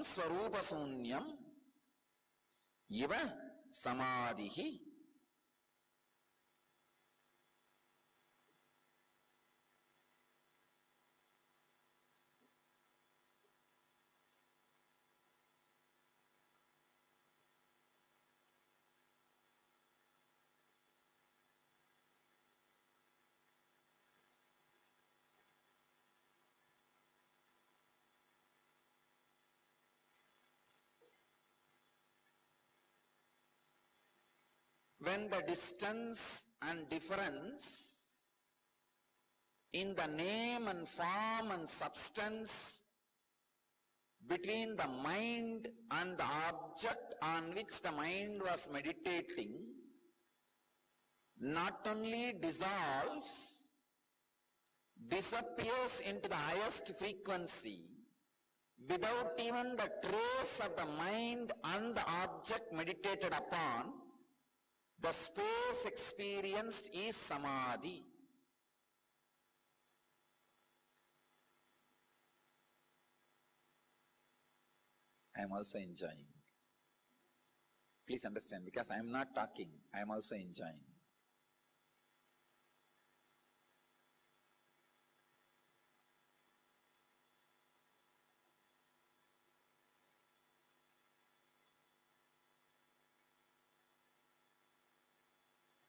Swarupasunnyam iva samadhihi. When the distance and difference in the name and form and substance between the mind and the object on which the mind was meditating not only dissolves, disappears into the highest frequency without even the trace of the mind and the object meditated upon, the space experienced is samadhi. I am also enjoying. Please understand, because I am not talking, I am also enjoying.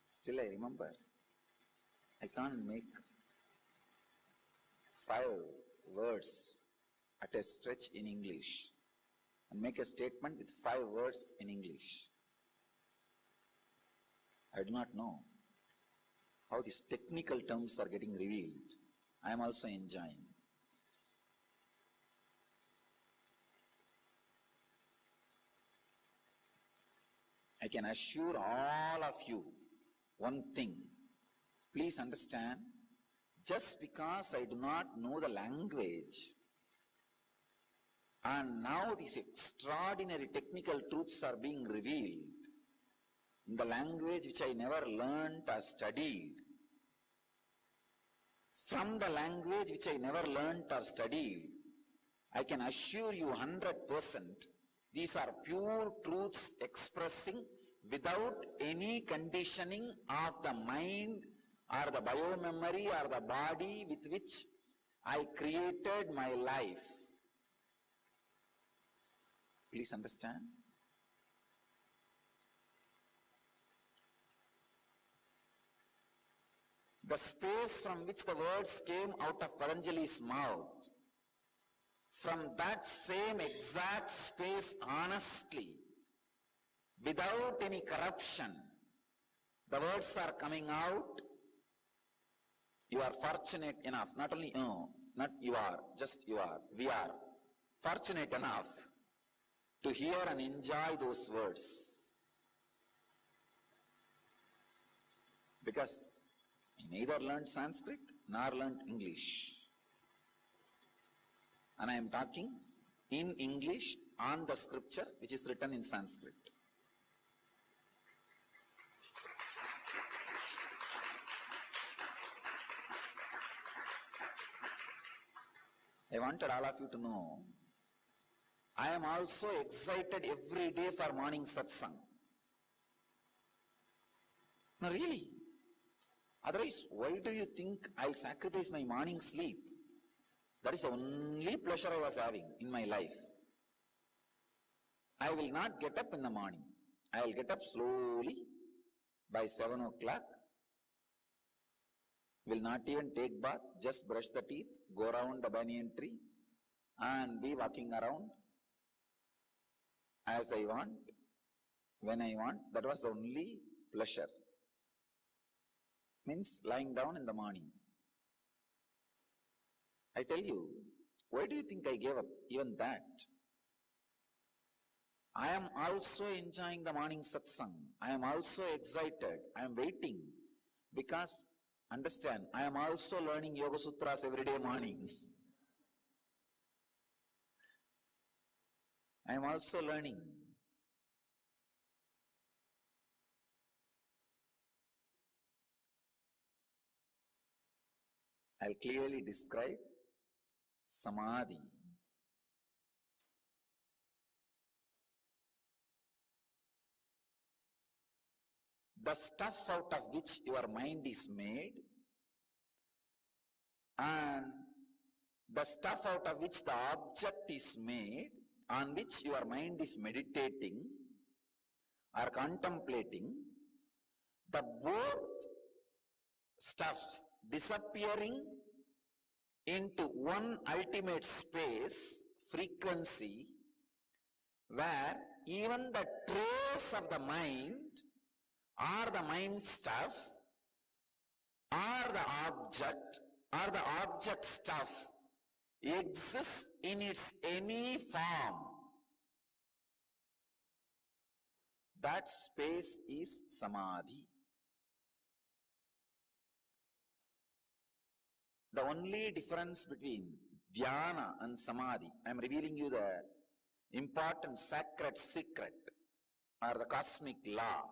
Still I remember, I can't make 5 words at a stretch in English and make a statement with 5 words in English. I do not know how these technical terms are getting revealed. I am also enjoying. I can assure all of you one thing. Please understand, just because I do not know the language, and now these extraordinary technical truths are being revealed in the language which I never learnt or studied, from the language which I never learnt or studied, I can assure you 100%, these are pure truths expressing without any conditioning of the mind or the biomemory or the body with which I created my life. Please understand. The space from which the words came out of Patanjali's mouth, from that same exact space, honestly, without any corruption, the words are coming out. You are fortunate enough, not only not you are, just you are, we are fortunate enough to hear and enjoy those words. Because I neither learned Sanskrit nor learned English. And I am talking in English on the scripture which is written in Sanskrit. I wanted all of you to know, I am also excited every day for morning satsang. No, really. Otherwise, why do you think I'll sacrifice my morning sleep? That is the only pleasure I was having in my life. I will not get up in the morning. I will get up slowly by 7 o'clock. Will not even take bath, just brush the teeth, go around the banyan tree and be walking around as I want, when I want. That was the only pleasure. Means lying down in the morning. I tell you, why do you think I gave up even that? I am also enjoying the morning satsang. I am also excited. I am waiting. Because, understand, I am also learning Yoga Sutras every day morning. I am also learning. I'll clearly describe Samadhi. the stuff out of which your mind is made, and the stuff out of which the object is made, on which your mind is meditating or contemplating, the both stuffs disappearing into one ultimate space, frequency, where even the trace of the mind or the mind stuff or the object stuff exists in its any form. That space is samadhi. The only difference between dhyana and samadhi, I am revealing you the important sacred secret or the cosmic law.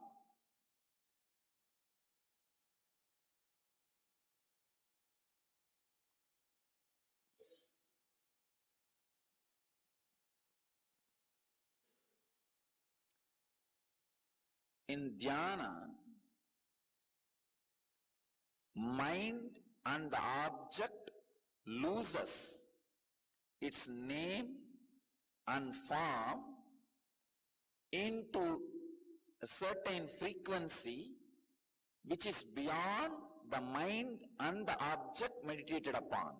In dhyana, mind and the object loses its name and form into a certain frequency which is beyond the mind and the object meditated upon.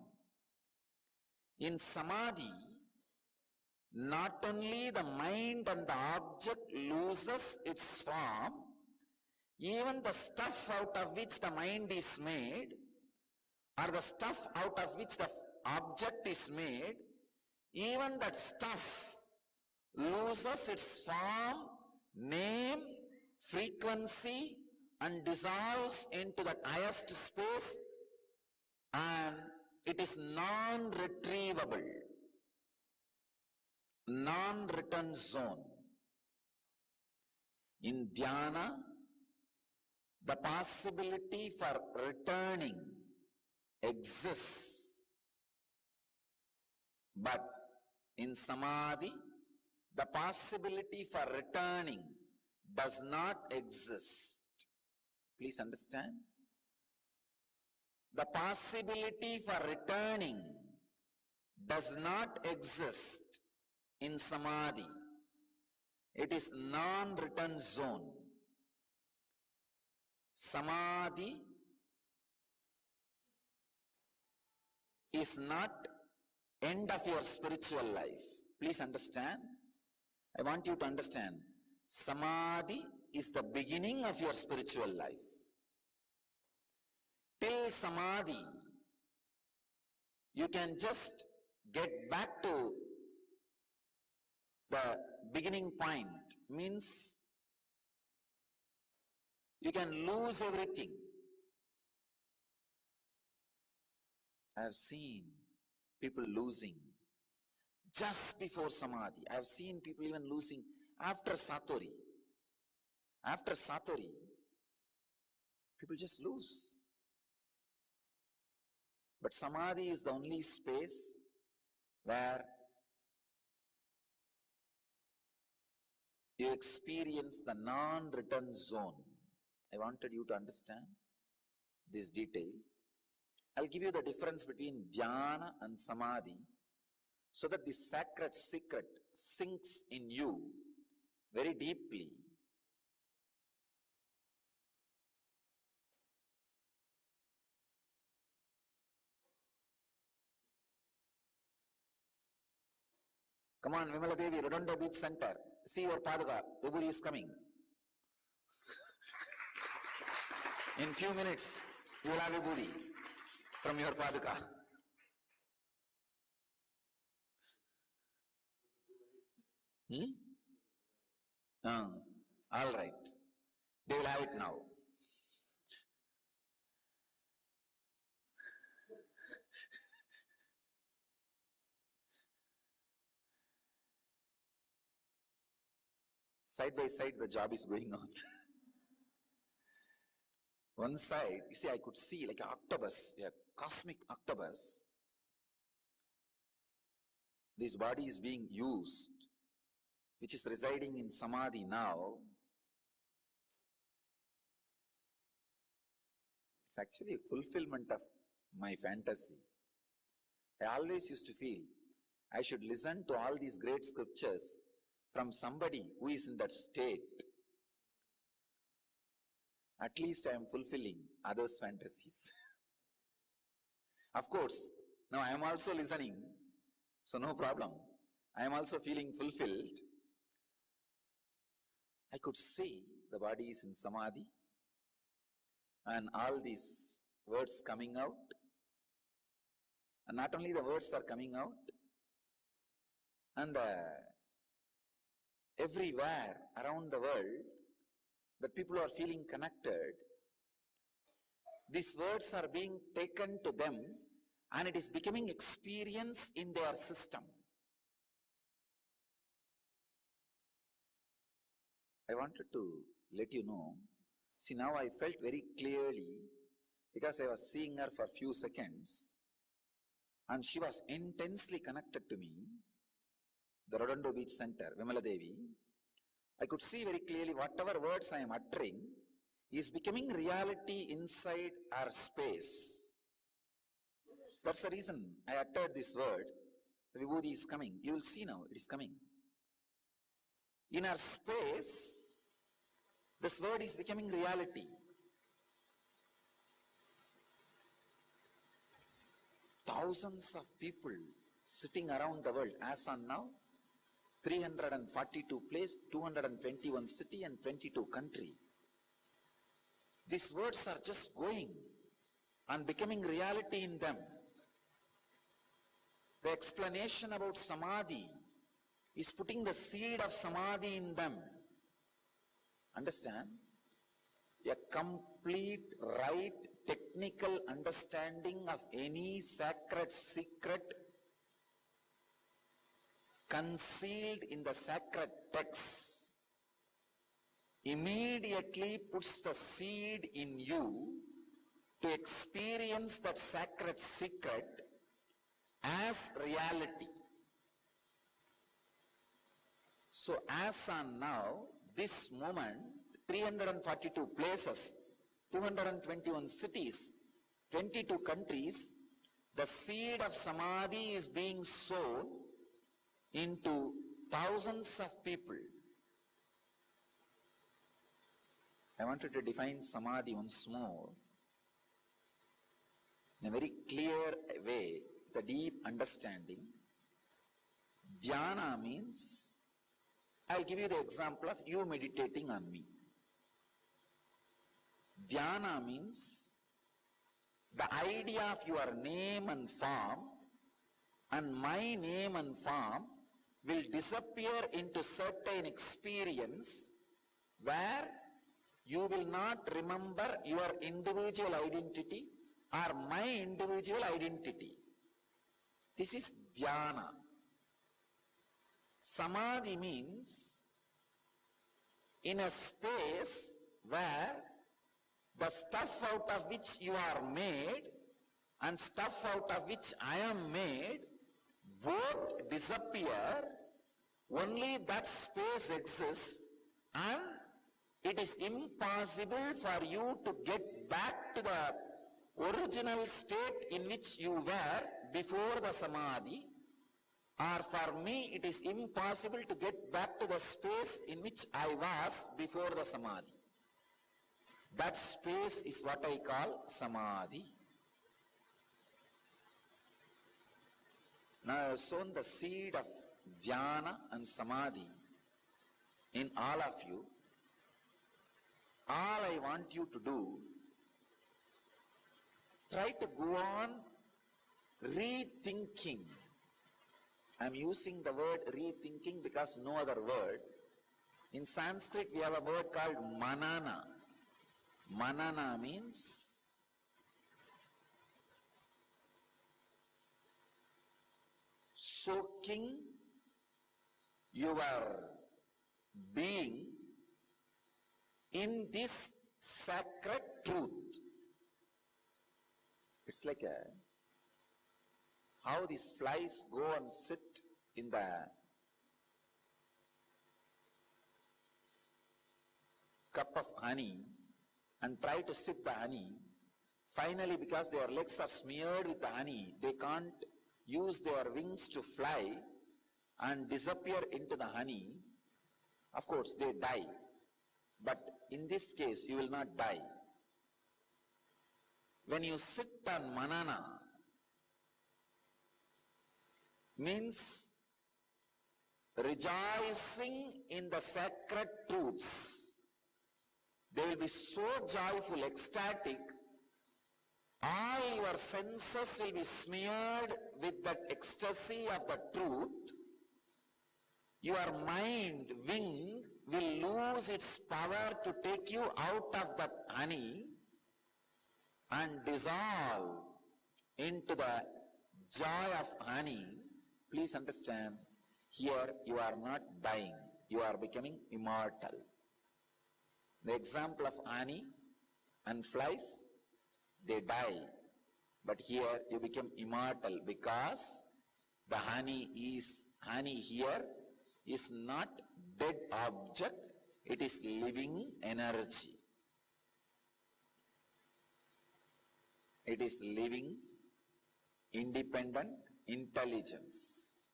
In samadhi, not only the mind and the object loses its form, even the stuff out of which the mind is made, or the stuff out of which the object is made, even that stuff loses its form, name, frequency, and dissolves into the highest space, and it is non-retrievable, non-return zone. In dhyana, the possibility for returning exists, but in samadhi, the possibility for returning does not exist. Please understand. The possibility for returning does not exist in samadhi. It is non-return zone. Samadhi is not end of your spiritual life. Please understand. I want you to understand. Samadhi is the beginning of your spiritual life. Till samadhi, you can just get back to the beginning point. Means you can lose everything. I have seen people losing just before samadhi. I have seen people even losing after satori. After satori, people just lose. But samadhi is the only space where you experience the non-return zone. I wanted you to understand this detail. I'll give you the difference between dhyana and samadhi so that this sacred secret sinks in you very deeply. Come on, Vimala Devi, Redondo Beach Center. See your Paduka. Vibhuti is coming. In few minutes, you will have Vibhuti from your Paduka. All right. They will have it now. Side by side, the job is going on. One side, you see, I could see like an octopus, a cosmic octopus. This body is being used, which is residing in samadhi now. It's actually a fulfillment of my fantasy. I always used to feel I should listen to all these great scriptures from somebody who is in that state. At least I am fulfilling others' fantasies. Of course, now I am also listening, so no problem. I am also feeling fulfilled. I could see the body is in samadhi and all these words coming out. And not only the words are coming out, and everywhere around the world that people are feeling connected, these words are being taken to them and it is becoming experience in their system. I wanted to let you know, see now I felt very clearly because I was seeing her for a few seconds and she was intensely connected to me, the Redondo Beach Center, Vimala Devi. I could see very clearly whatever words I am uttering is becoming reality inside our space. That's the reason I uttered this word. The Vibhuti is coming. You will see now, it is coming. In our space, this word is becoming reality. Thousands of people sitting around the world, as on now, 342 place, 221 city and 22 country. These words are just going and becoming reality in them. The explanation about samadhi is putting the seed of samadhi in them. Understand? A complete right technical understanding of any sacred secret concealed in the sacred text immediately puts the seed in you to experience that sacred secret as reality. So as on now, this moment, 342 places, 221 cities, 22 countries, the seed of samadhi is being sown into thousands of people. I wanted to define samadhi once more in a very clear way, with a deep understanding. Dhyana means, I'll give you the example of you meditating on me. Dhyana means the idea of your name and form and my name and form will disappear into certain experience where you will not remember your individual identity or my individual identity. This is dhyana. Samadhi means in a space where the stuff out of which you are made and stuff out of which I am made both disappear, only that space exists and it is impossible for you to get back to the original state in which you were before the samadhi, or for me it is impossible to get back to the space in which I was before the samadhi. That space is what I call samadhi. Now I have sown the seed of dhyana and samadhi in all of you. All I want you to do, try to go on rethinking. I am using the word rethinking because no other word. In Sanskrit we have a word called manana. Manana means soaking your being in this sacred truth. It's like how these flies go and sit in the cup of honey and try to sip the honey. Finally, because their legs are smeared with the honey, they can't use their wings to fly and disappear into the honey. Of course, they die. But in this case, you will not die. When you sit on manana, means rejoicing in the sacred truths. They will be so joyful, ecstatic. All your senses will be smeared with that ecstasy of the truth. Your mind, wing, will lose its power to take you out of that honey and dissolve into the joy of honey. Please understand, here you are not dying, you are becoming immortal. The example of honey and flies, they die. But here you become immortal because the honey here is not dead object, it is living energy. It is living, independent intelligence.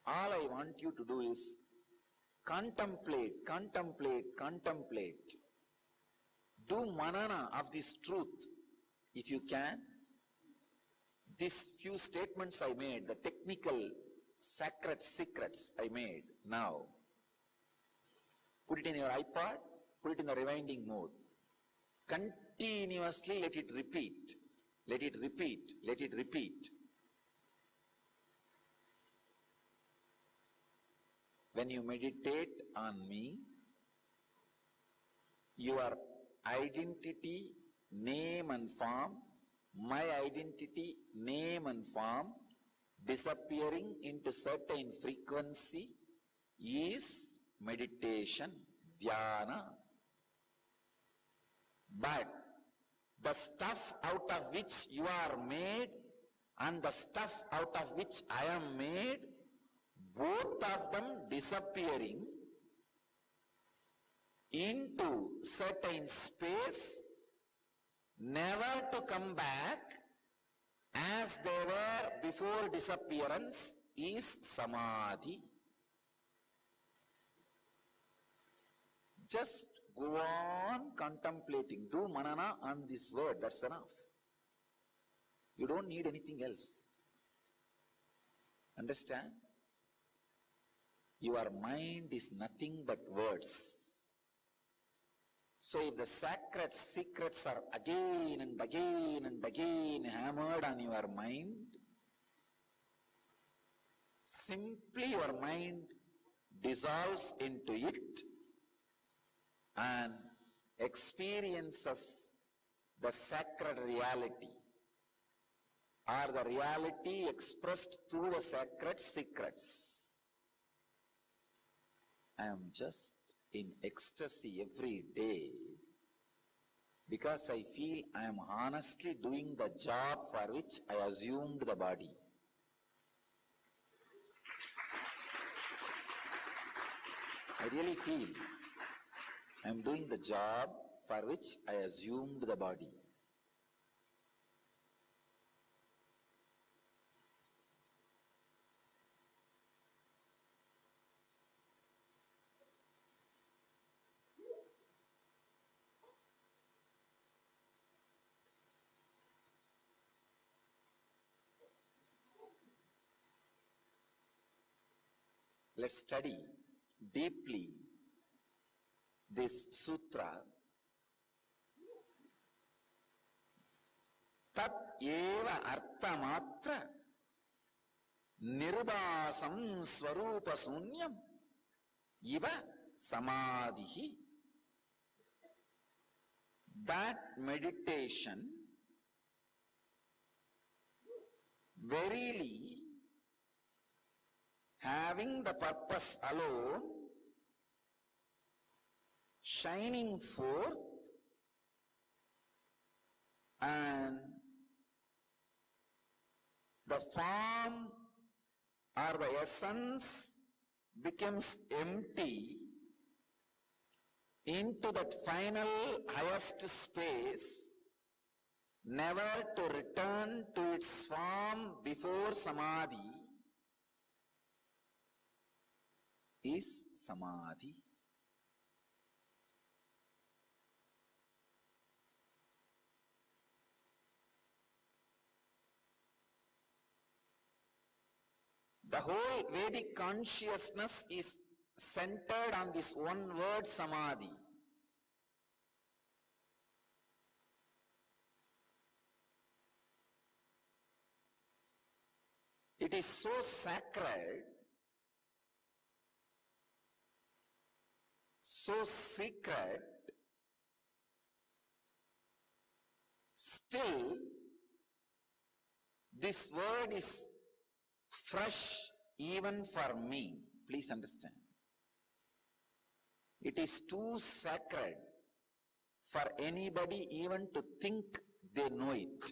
All I want you to do is contemplate, contemplate, contemplate. Do manana of this truth if you can. These few statements I made, the technical sacred secrets I made now, put it in your iPod, put it in the rewinding mode. Continuously let it repeat, let it repeat, let it repeat. When you meditate on me, your identity, name and form, my identity, name and form, disappearing into certain frequency is meditation, dhyana. But the stuff out of which you are made and the stuff out of which I am made, both of them disappearing into certain space, never to come back as they were before disappearance, is samadhi. Just go on contemplating. Do manana on this word, that's enough. You don't need anything else. Understand? Your mind is nothing but words. So if the sacred secrets are again and again and again hammered on your mind, simply your mind dissolves into it and experiences the sacred reality or the reality expressed through the sacred secrets. I am just in ecstasy every day because I feel I am honestly doing the job for which I assumed the body. I really feel I am doing the job for which I assumed the body. Let's study deeply this sutra. Tat eva arthamatra nirbasam swarupa sunyam iva samadhi. That meditation verily having the purpose alone, shining forth, and the form or the essence becomes empty into that final highest space, never to return to its form before samadhi is samadhi. The whole Vedic consciousness is centered on this one word, samadhi. It is so sacred, so secret, still this word is fresh even for me. Please understand. It is too sacred for anybody even to think they know it.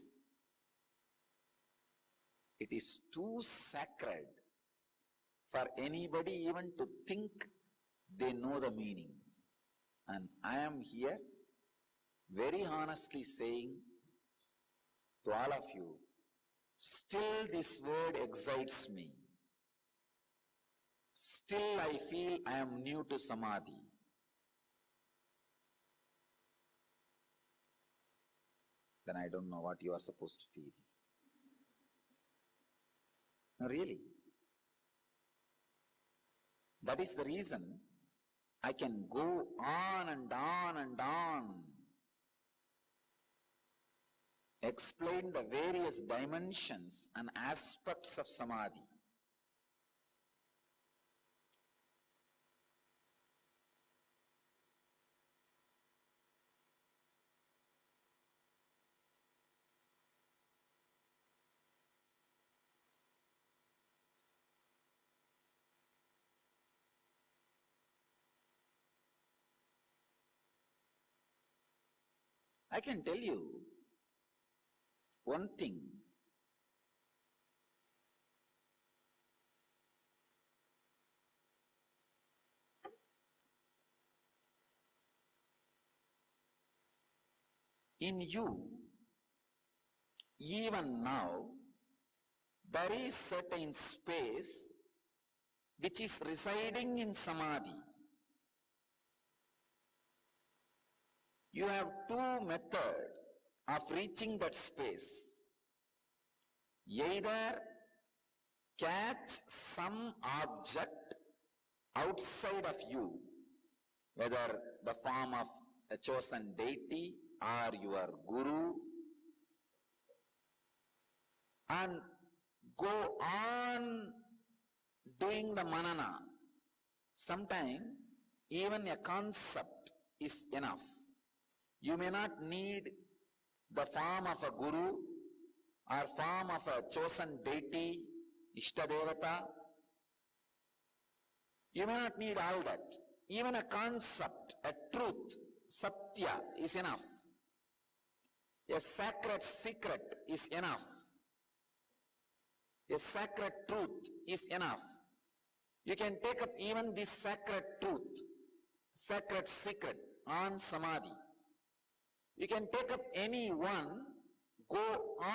It is too sacred for anybody even to think they know the meaning. And I am here very honestly saying to all of you, still this word excites me. Still I feel I am new to samadhi. Then I don't know what you are supposed to feel. No, really. That is the reason I can go on and on and on, explain the various dimensions and aspects of samadhi. I can tell you one thing. In you, even now, there is certain space which is residing in samadhi. You have two methods of reaching that space. Either catch some object outside of you, whether the form of a chosen deity or your guru, and go on doing the manana. Sometimes even a concept is enough. You may not need the form of a guru or form of a chosen deity, Ishtadevata. You may not need all that. Even a concept, a truth, Satya is enough. A sacred secret is enough. A sacred truth is enough. You can take up even this sacred truth, sacred secret on samadhi. You can take up any one, go on